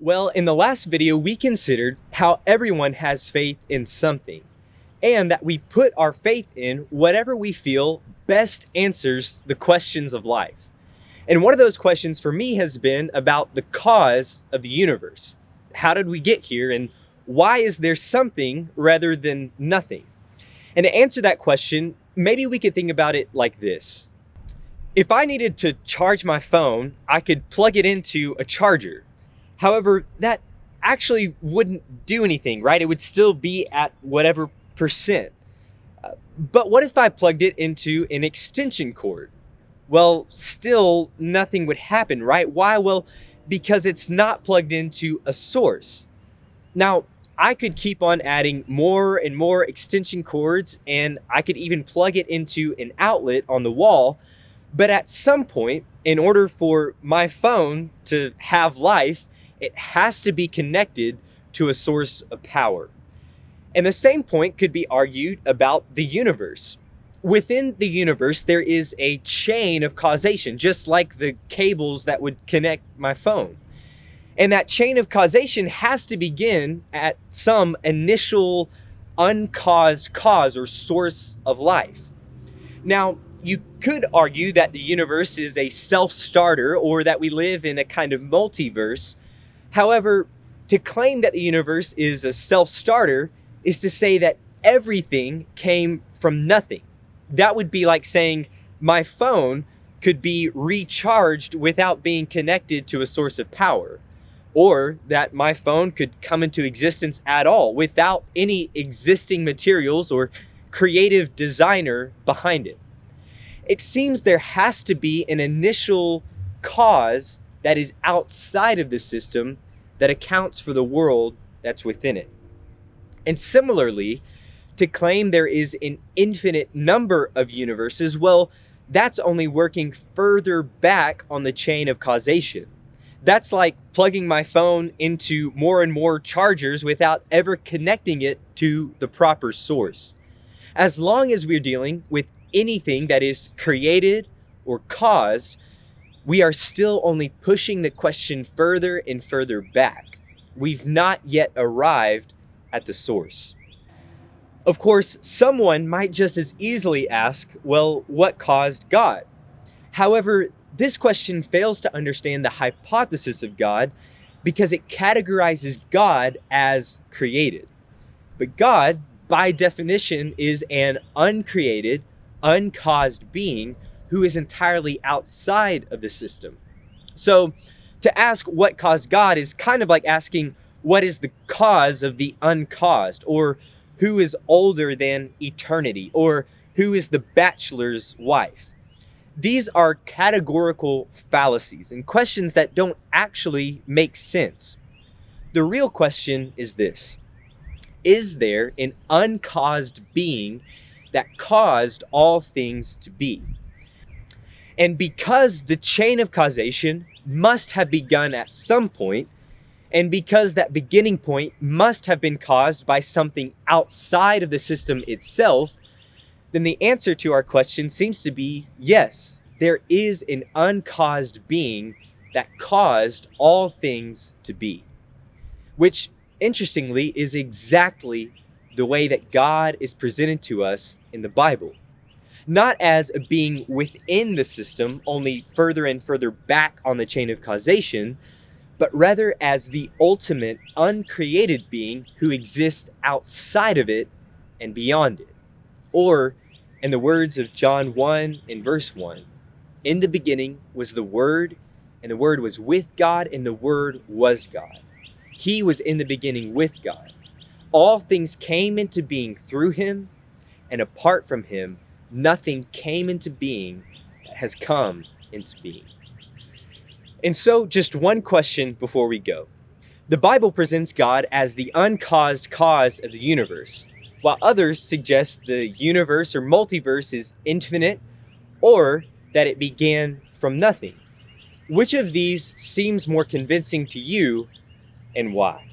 Well, in the last video, we considered how everyone has faith in something, and that we put our faith in whatever we feel best answers the questions of life. And one of those questions for me has been about the cause of the universe. How did we get here, and why is there something rather than nothing? And to answer that question, maybe we could think about it like this. If I needed to charge my phone, I could plug it into a charger. However, that actually wouldn't do anything, right? It would still be at whatever percent. But what if I plugged it into an extension cord? Well, still nothing would happen, right? Why? Well, because it's not plugged into a source. Now, I could keep on adding more and more extension cords, and I could even plug it into an outlet on the wall. But at some point, in order for my phone to have life, it has to be connected to a source of power. And the same point could be argued about the universe. Within the universe, there is a chain of causation, just like the cables that would connect my phone. And that chain of causation has to begin at some initial uncaused cause or source of life. Now, you could argue that the universe is a self-starter, or that we live in a kind of multiverse. However, to claim that the universe is a self-starter is to say that everything came from nothing. That would be like saying my phone could be recharged without being connected to a source of power, or that my phone could come into existence at all without any existing materials or creative designer behind it. It seems there has to be an initial cause that is outside of the system that accounts for the world that's within it. And similarly, to claim there is an infinite number of universes, well, that's only working further back on the chain of causation. That's like plugging my phone into more and more chargers without ever connecting it to the proper source. As long as we're dealing with anything that is created or caused, we are still only pushing the question further and further back. We've not yet arrived at the source. Of course, someone might just as easily ask, well, what caused God? However, this question fails to understand the hypothesis of God because it categorizes God as created. But God, by definition, is an uncreated, uncaused being who is entirely outside of the system. So to ask what caused God is kind of like asking what is the cause of the uncaused, or who is older than eternity, or who is the bachelor's wife. These are categorical fallacies and questions that don't actually make sense. The real question is this: is there an uncaused being that caused all things to be? And because the chain of causation must have begun at some point, and because that beginning point must have been caused by something outside of the system itself, then the answer to our question seems to be yes, there is an uncaused being that caused all things to be. Which, interestingly, is exactly the way that God is presented to us in the Bible. Not as a being within the system, only further and further back on the chain of causation, but rather as the ultimate uncreated being who exists outside of it and beyond it. Or, in the words of John 1 in verse 1, in the beginning was the Word, and the Word was with God, and the Word was God. He was in the beginning with God. All things came into being through him, and apart from him, nothing came into being that has come into being. And so, just one question before we go. The Bible presents God as the uncaused cause of the universe, while others suggest the universe or multiverse is infinite, or that it began from nothing. Which of these seems more convincing to you, and why?